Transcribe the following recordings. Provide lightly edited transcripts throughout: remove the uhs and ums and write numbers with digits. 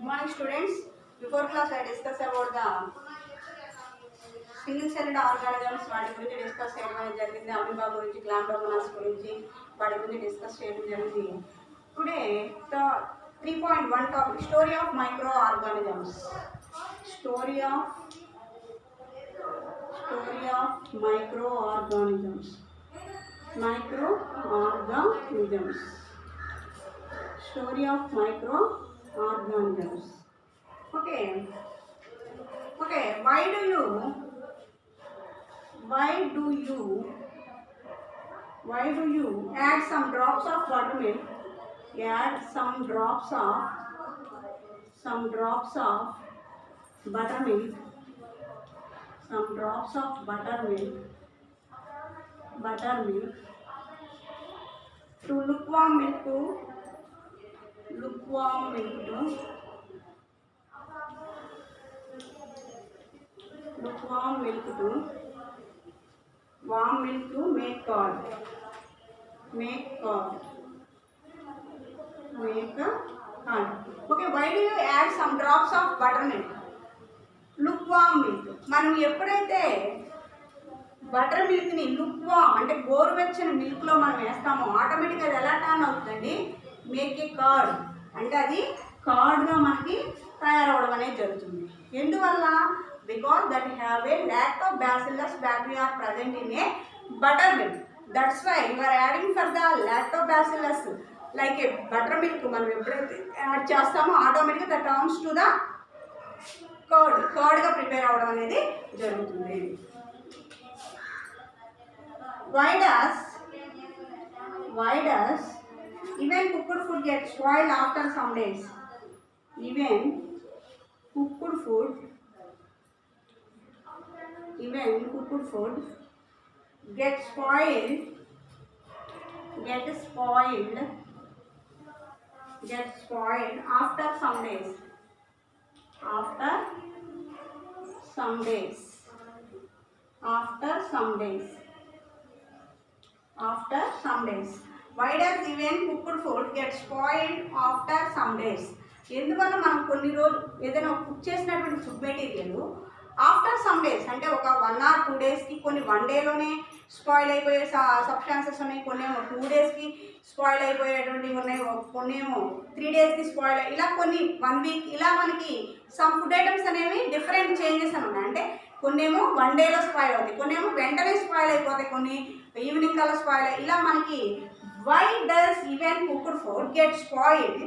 Morning students. Before class I discuss about the single celled organisms వాటి గురించి discuss చేయడం జరిగింది. అమీబా గురించి, గ్లాండోమోనాస్ గురించి వాటి గురించి డిస్కస్ చేయడం జరిగింది. Today the 3.1 topic story of microorganisms. Story of microorganisms. Microorganisms. Story of microorganisms. Okay. Why do you add some drops of buttermilk? Add some drops of buttermilk. Some drops of buttermilk to lukewarm milk to warm milk to make curd. Okay, why do you add some drops of buttermilk? Lukewarm milk. మనం ఎప్పుడైతే butter మిల్క్ని లుక్వామ్ అంటే గోరువెచ్చని మిల్క్లో మనం వేస్తామో ఆటోమేటిక్గా అది ఎలా turn అవుతుందండి, make a curd అంటే అది కర్డ్గా మనకి తయారవడం అనేది జరుగుతుంది. ఎందువల్ల? Because that have a lactobacillus bacteria are present in a buttermilk. That's why you are adding for the lactobacillus like a buttermilk మనం ఎప్పుడైతే యాడ్ చేస్తామో ఆటోమేటిక్గా దట్ టర్న్స్ టు ద కర్డ్గా ప్రిపేర్ అవ్వడం అనేది జరుగుతుంది. Why does even cooked food get spoiled after some days? Even cooked food get spoiled after some days. After some days. Why does even cooked food get spoiled after some days? ఎందువల్ల మనం కొన్ని రోజులు ఏదైనా cook చేసినటువంటి food material after some days అంటే ఒక 1 or 2 daysకి, కొన్ని 1 dayలోనే spoil అయిపోయే సబ్స్టాన్సెస్ ఉన్నాయి, కొన్ని ఏమో 2 daysకి స్పాయిల్ అయిపోయేటువంటివి ఉన్నాయి, కొన్ని ఏమో 3 daysకి స్పాయిల్, ఇలా కొన్ని 1 week, ఇలా మనకి సమ్ ఫుడ్ ఐటమ్స్ అనేవి డిఫరెంట్ చేంజెస్ అని ఉన్నాయి. అంటే కొన్ని ఏమో 1 dayలో స్పాయిల్ అవుతాయి, కొన్ని ఏమో వెంటనే స్పాయిల్ అయిపోతాయి, కొన్ని ఈవినింగ్ కల్లా స్పాయిల్ ఇలా మనకి. Why does even cooked food get spoiled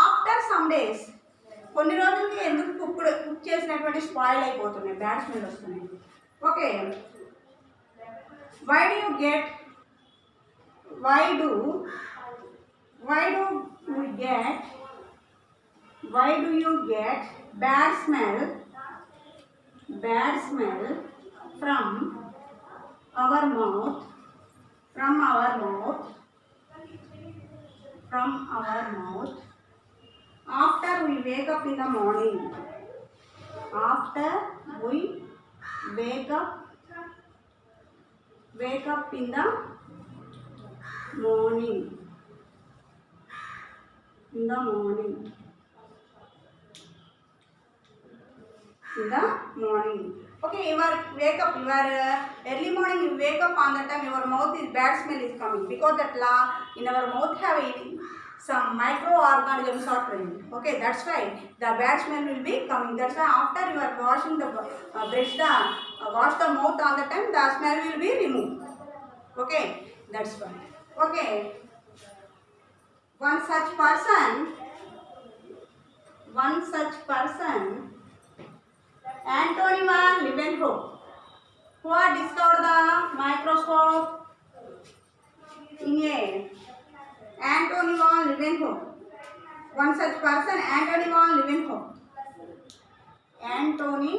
after some days? కొన్ని రోజులకి ఎందుకు కుక్ చేసినటువంటి స్పాయిల్ అయిపోతున్నాయి, బ్యాడ్ స్మెల్ వస్తున్నాయి. Okay, why do you get bad smell from our mouth after we wake up in the morning? Wake up in the morning. Okay, you are wake up, you are early morning, you wake up, on that time your mouth is bad smell is coming, because that in our mouth have some microorganisms are present. Okay, that's why the bad smell will be coming. That's why after you are washing the wash the mouth, on the time the smell will be removed. Okay, that's why. Okay, one such person Antony van Leeuwenhoek, who had discovered the microscope in a Antony van Leeuwenhoek. One such person, Antony van Leeuwenhoek. Antony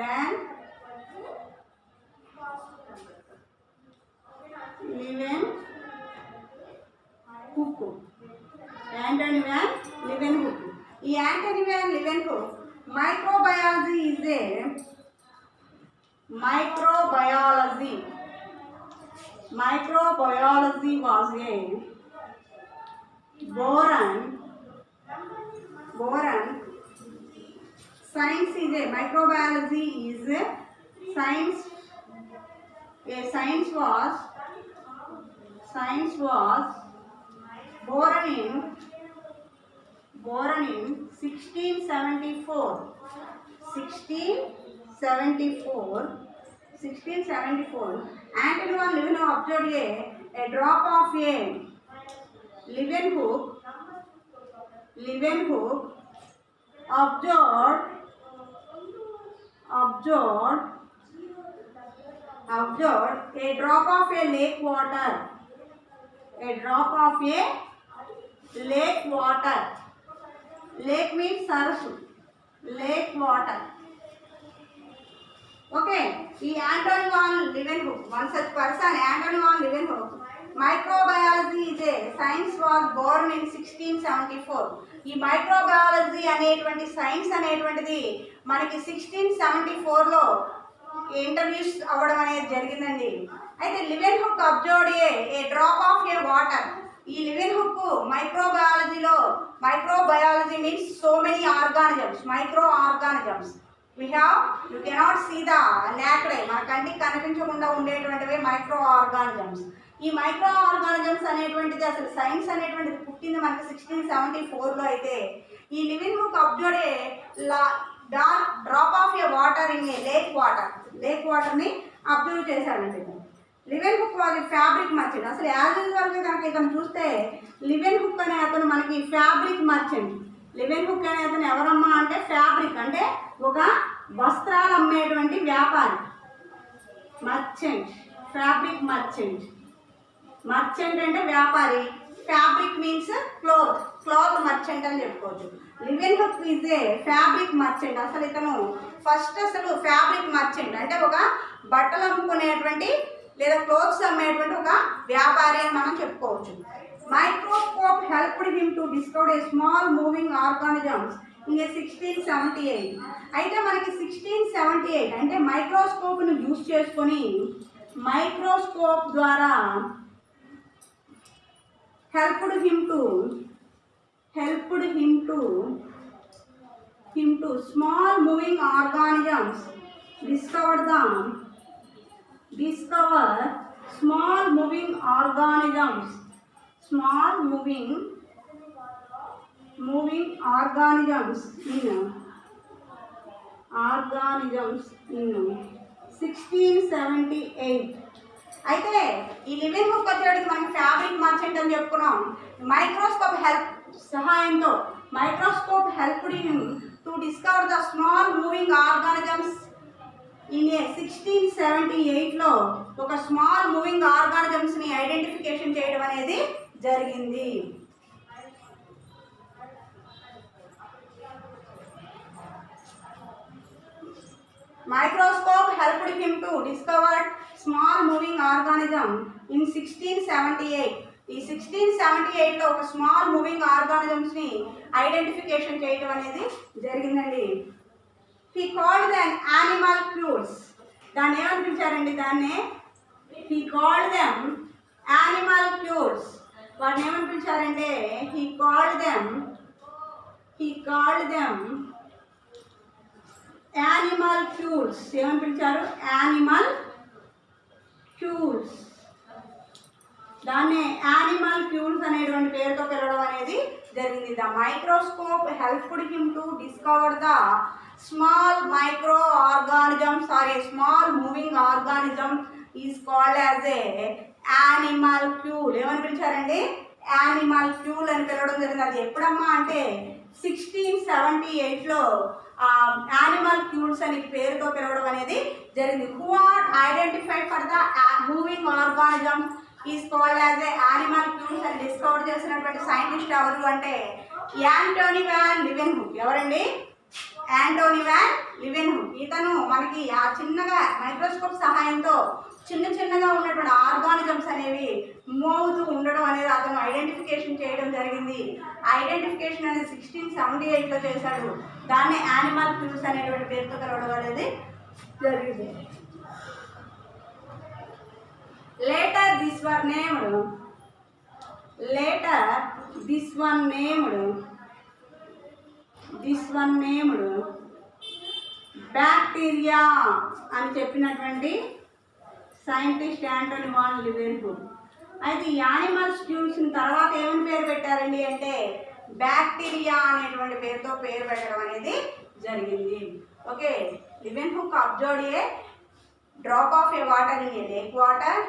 van Leeuwenhoek. Antony van Leeuwenhoek. Antony van Leeuwenhoek, microbiology was a boron. Science is a microbiology is a science. Science was born in 1674. 1674. Anthony van Leeuwenhoek observed a drop of a Leeuwenhoek observed a drop of a lake water. Lake means Sarasu. Lake water. Okay, Anthony van Leeuwenhoek, one such person, Anthony van Leeuwenhoek. Microbiology is a science was born in 1674. ఈ microbiology అనేటువంటి science అనేటువంటిది మనకి 1674లో introduce అవ్వడం అనేది జరిగిందండి. అయితే Leeuwenhoek observed a drop of a water. ఈ Leeuwenhoek microbiology means so many organisms, microorganisms. You cannot see the naked eye, మన కంటికి కనిపించకుండా ఉండేటువంటివి మైక్రో ఆర్గానిజమ్స్. ఈ మైక్రో ఆర్గానిజమ్స్ అనేటువంటిది అసలు సైన్స్ అనేటువంటిది పుట్టింది మనకి 1674లో. అయితే ఈ Leeuwenhoek observed a drop of a water in a lake వాటర్ని అబ్జర్వ్ చేశాడండి. Leeuwenhoek was fabric merchant. అసలు యాజ్ యూజువల్గా కనుక ఇతను చూస్తే లివెన్హుక్ అనే అతను మనకి ఫ్యాబ్రిక్ మర్చెంట్. లివెన్హుక్ అనే అతను ఎవరమ్మా అంటే ఫ్యాబ్రిక్ అంటే ఒక వస్త్రాలు అమ్మేటువంటి వ్యాపారి. Merchant, fabric merchant. మర్చెంట్ అంటే వ్యాపారి, ఫ్యాబ్రిక్ మీన్స్ క్లాత్ మర్చెంట్ అని చెప్పుకోవచ్చు. లివెన్హుక్ ఈజ్ ఏ ఫ్యాబ్రిక్ మర్చెంట్. అసలు ఇతను ఫస్ట్ ఫ్యాబ్రిక్ మర్చెంట్ అంటే ఒక బట్టలు అమ్ముకునేటువంటి లేదా క్లోత్స్ అమ్మేటువంటి ఒక వ్యాపారి అని మనం చెప్పుకోవచ్చు. Microscope helped him to discover A small moving organisms in 1678. అయితే మనకి 1678 అంటే మైక్రోస్కోప్ను యూజ్ చేసుకొని మైక్రోస్కోప్ ద్వారా helped him to small moving organisms discover small moving organisms in 1678. అయితే ఈ లివెన్హుక్ వచ్చేటికి మనం ఫ్యాబ్రిక్ మర్చెంట్ అని చెప్పుకున్నాం. మైక్రోస్కోప్ సహాయంతో microscope helped him to discover the small moving organisms in 1678లో ఒక స్మాల్ మూవింగ్ ఆర్గానిజమ్స్ని ఐడెంటిఫికేషన్ చేయడం అనేది జరిగింది. Microscope helped him to discover small moving organism in 1678. ఈ 1678లో ఒక స్మాల్ మూవింగ్ ఆర్గానిజమ్స్ని ఐడెంటిఫికేషన్ చేయడం అనేది జరిగిందండి. He called them animalcules. దాన్ని ఏమని పిలిచారండి? He called them animalcules. వాటిని ఏమని పిలిచారంటే he called them animalcules. ఏమని పిలిచారు? Animalcules. దాన్ని యానిమల్ క్యూర్స్ అనేటువంటి పేరుతో పిలవడం అనేది జరిగింది. The microscope helped him to discover the small microorganisms or a small moving organism is called as a animalcule. ఏమని పిలిచారండి? యానిమల్ క్యూల్ అని పిలవడం జరిగింది. అది ఎప్పుడమ్మా అంటే 1678లో యానిమల్ క్యూల్స్ అని పేరుతో పిలవడం అనేది జరిగింది. Who are identified for the moving organism is called as a animalcules అని డిస్కవర్ చేసినటువంటి సైంటిస్ట్ ఎవరు అంటే యాంటోనీ వాన్ లివెన్హుక్. ఎవరండి? Antony van Leeuwenhoek. ఇతను మనకి ఆ చిన్నగా మైక్రోస్కోప్ సహాయంతో చిన్నగా ఉన్నటువంటి ఆర్గానిజమ్స్ అనేవి మూవ్ అవుతూ ఉండడం అనేది అతను ఐడెంటిఫికేషన్ చేయడం జరిగింది. ఐడెంటిఫికేషన్ అనేది 1678లో చేశాడు. దాన్ని యానిమల్ క్యూల్స్ అనేటువంటి పేరుతో పిలవడం అనేది జరిగింది. Later this or named later this one named bacteria అని చెప్పినటువంటి సైంటిస్ట్ యాంటోనీ వాన్ లివెన్హుక్. అయితే ఈ యానిమల్ స్క్యూల్స్ని తర్వాత ఏమని పేరు పెట్టారండి అంటే బ్యాక్టీరియా అనేటువంటి పేరు పెట్టడం అనేది జరిగింది. Okay, Leeuwenhoek observed a drop of a water in a lake water.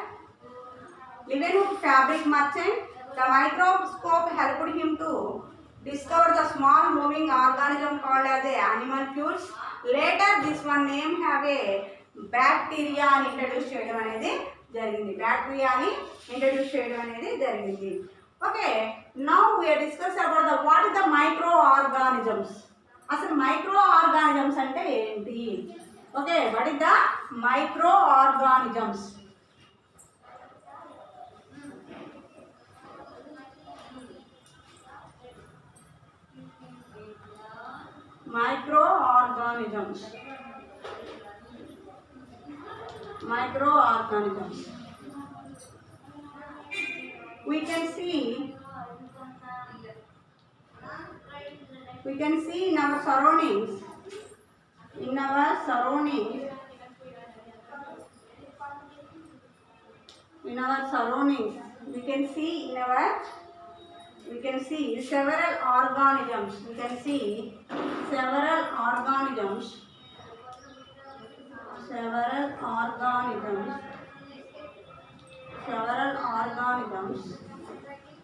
Leeuwenhoek fabric merchant, the microscope helped him to discover the small moving organism called as a animalcules. Later this one name have a bacteria అని introduce చేయడం అనేది జరిగింది. బ్యాక్టీరియాని introduce చేయడం అనేది జరిగింది. Okay, now we are discuss about the what is the micro organisms. అసలు micro organisms అంటే ఏంటి? Okay, what is the micro organisms? Microorganisms. We can see in our surroundings. We can see several organisms.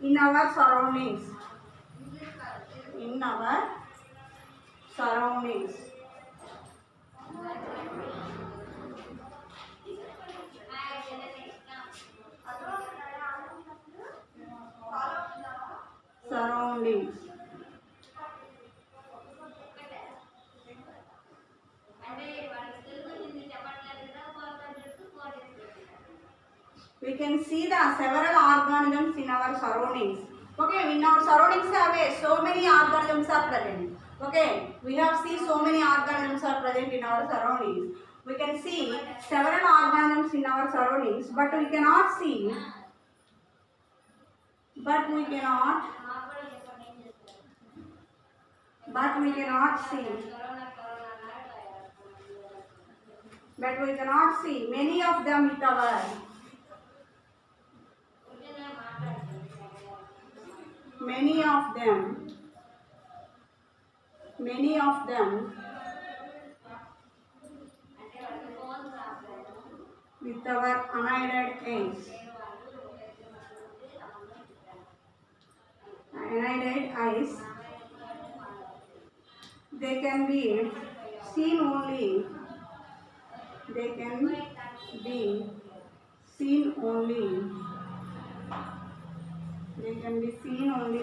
In our surroundings. We can see the several organisms in our surroundings. Okay, in our surroundings have so many organisms are present. Okay, we have seen so many organisms are present in our surroundings. We can see several organisms in our surroundings, but we cannot see many of them with our with our unaided eyes. They can be seen only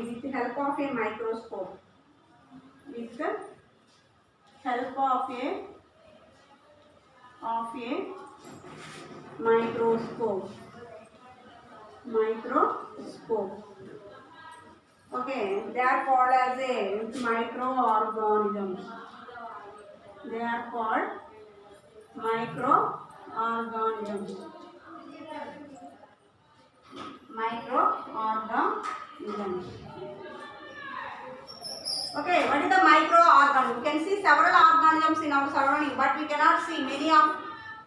with the help of a microscope. Okay, they are called as a microorganisms. Okay, what is the microorganism? We can see several organisms in our surrounding, but we cannot see many of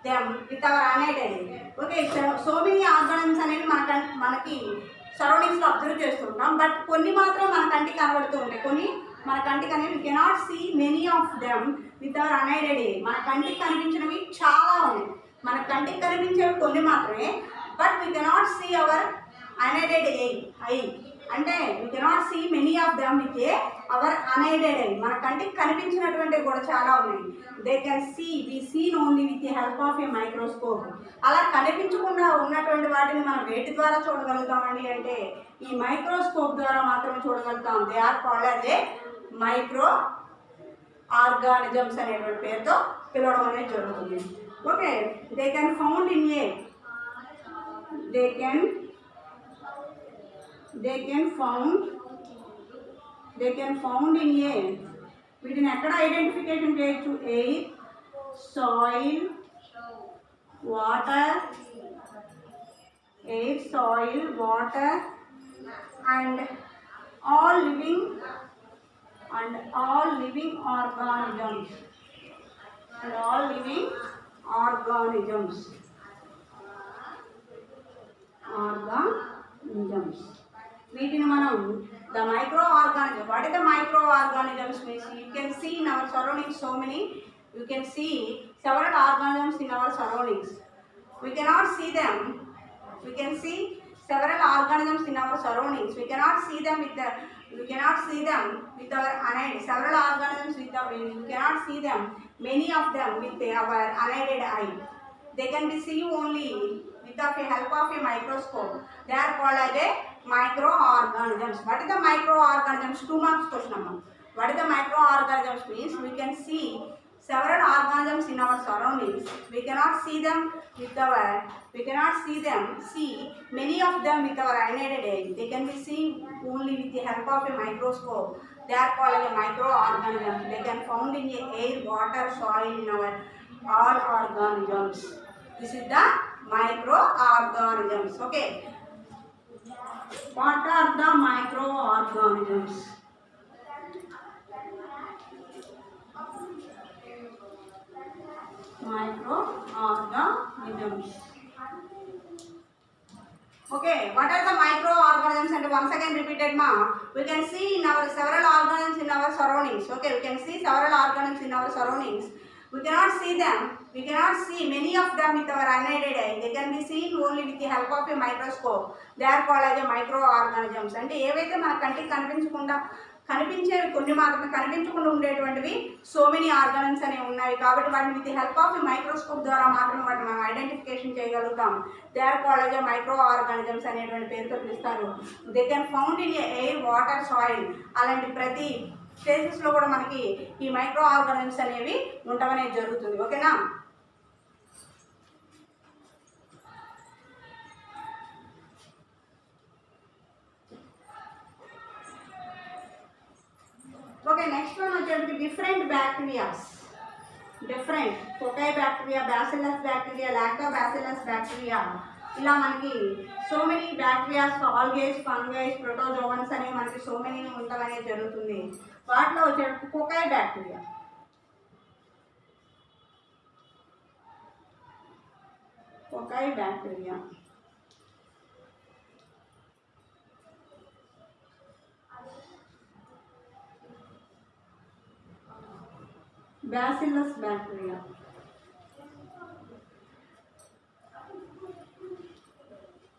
them with our unaided. Okay, so many organisms అనేవి మనకి surroundings లో observe చేస్తుంటాం, but కొన్ని మాత్రం మన కంటికి కనబడుతూ ఉంటాయి, కొన్ని మన కంటికి అనేవి we cannot see many of them with our unaided eye. మన కంటికి కనిపించినవి చాలా ఉన్నాయి, మన కంటికి కనిపించేవి కొన్ని మాత్రమే, but we cannot see our unaided eye. అంటే we cannot see many of them with our unaided eye. మన కంటికి కనిపించినటువంటివి కూడా చాలా ఉన్నాయి. They can see, we seen only with the help of a microscope. అలా కనిపించకుండా ఉన్నటువంటి వాటిని మనం వేటి ద్వారా చూడగలుగుతామండి అంటే ఈ మైక్రోస్కోప్ ద్వారా మాత్రమే చూడగలుగుతాం. They are called as a micro organisms అనేటువంటి పేరుతో పిలవడం అనేది జరుగుతుంది. Okay, they can found in a they can found in a వీటిని ఎక్కడ ఐడెంటిఫికేషన్ చేయొచ్చు? Air, soil, water, and all living organisms and all living organisms వీటిని మనం the microorganisms. What is the microorganisms means? You can see in our surroundings so many. You can see several organisms in our surroundings. We cannot see them. We can see several organisms in our surroundings. We cannot see them with our unaided. Several organisms we cannot see them. Many of them with our unaided eye. They can be seen only with the help of a microscope. They are called as a microorganisms. What is the microorganisms? 2 marks question. What is the microorganisms means? We can see several organisms in our surroundings. We cannot see many of them with our unaided eye. They can be seen only with the help of a microscope. They are called as a microorganisms. They can found in air, water, soil, in our all organisms. This is the microorganisms. Okay. What are the microorganisms? Microorganisms. Okay, what are the microorganisms? And once again repeated ma. We can see in our several organisms in our surroundings. Okay, we can see several organisms in our surroundings. We cannot see them. We cannot see many of them with our unaided eye. They can be seen only with the help of a microscope. They are called as a microorganisms. అంటే ఏవైతే మన కంటికి కనిపించేవి కొన్ని మాత్రమే కనిపించకుండా ఉండేటువంటివి so many organisms అనేవి ఉన్నాయి. కాబట్టి వాటిని విత్ హెల్ప్ ఆఫ్ మైక్రోస్కోప్ ద్వారా మాత్రమే వాటిని మనం ఐడెంటిఫికేషన్ చేయగలుగుతాం. They are called as micro organisms అనేటువంటి పేరుతో పిలుస్తారు. They can found in air, water, soil. అలాంటి ప్రతి స్టేజెస్లో కూడా మనకి ఈ మైక్రో ఆర్గానిజమ్స్ అనేవి ఉండవనేది జరుగుతుంది. ఓకేనా? ఓకే, నెక్స్ట్ వన్ వచ్చేటప్పటికి different bacterias. Different cocci bacteria, bacillus bacteria, lactobacillus bacteria, ఇలా మనకి so many bacterias, algaes, fungis, protozoans అనేవి మనకి సో మెనీ ఉండవనేది జరుగుతుంది. వాటిలో వచ్చేటప్పుడు cocci bacteria. Cocci bacteria Bacillus bacteria.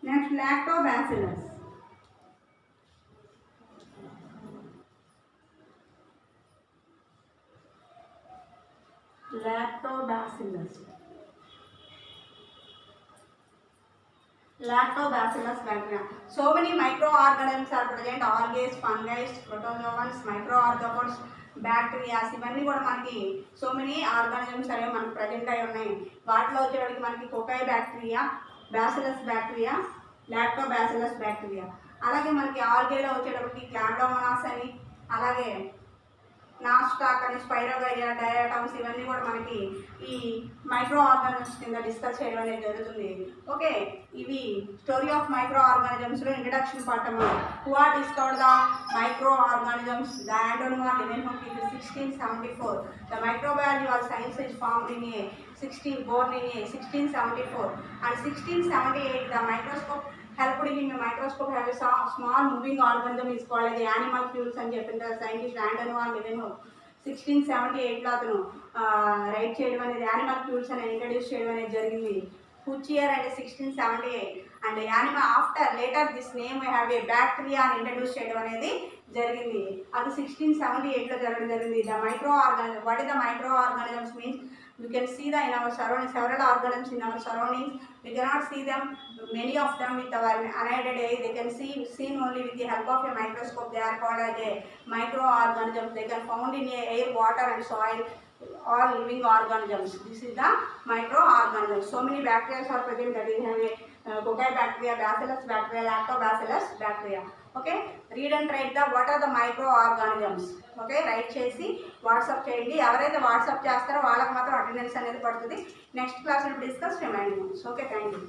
Next, lactobacillus. Lactobacillus bacteria. So many microorganisms are present: algae, fungi, protozoans, microarthropods, bacterias, ఇవన్నీ కూడా మనకి సో మెనీ ఆర్గానిజమ్స్ అనేవి మనకు ప్రజెంట్ అయి ఉన్నాయి. వాటిలో వచ్చేవాడికి మనకి cocci bacteria, bacillus bacteria, lactobacillus bacteria. అలాగే మనకి ఆల్గేలో వచ్చేటప్పటికి క్లాండోమోనాస్ అని, అలాగే నాస్టాక్ అని, స్పైరోగైరియా, డయాటమ్స్, ఇవన్నీ కూడా మనకి ఈ మైక్రో ఆర్గానిజమ్స్ కింద డిస్కస్ చేయడం అనేది జరుగుతుంది. ఓకే, ఇవి స్టోరీ ఆఫ్ మైక్రో ఆర్గానిజమ్స్లో ఇంట్రడక్షన్ పార్ట్ అన్నమాట. Who are discovered the microorganisms? The Antonio Leeuwenhoek in 1674. The microbiology science is formed in 1674 and 1678 the microscope helped in a microscope have a small moving organism is called as animalcules అని చెప్పింది scientist Antonio లెవెన్హుక్. 1678లో అతను right చేయడం అనేది యానిమల్క్యూల్స్ అని introduce చేయడం అనేది జరిగింది. which year? And 1678. And animal after later this name we have a bacteria అని ఇంట్రడ్యూస్ చేయడం అనేది జరిగింది. అది 1678లో జరగడం జరిగింది. The microorganism. What is the microorganisms means? We can see in our surroundings several organisms in our surroundings. We cannot see them, many of them with our unaided eye. They can seen only with the help of a microscope. They are called as a microorganisms. They can found in air, water and soil, all living organisms. This is the microorganisms. So many bacteria are present, that is have a Kokai bacteria, Bacillus bacteria, Lactobacillus bacteria. Okay, read and write the what are the microorganisms. Okay, right చేసి WhatsApp చేయండి. ఎవరైతే WhatsApp చేస్తారో వాళ్ళకి మాత్రం attendance అనేది పడుతుంది. Next క్లాస్లో discuss reminding. Okay, thank you.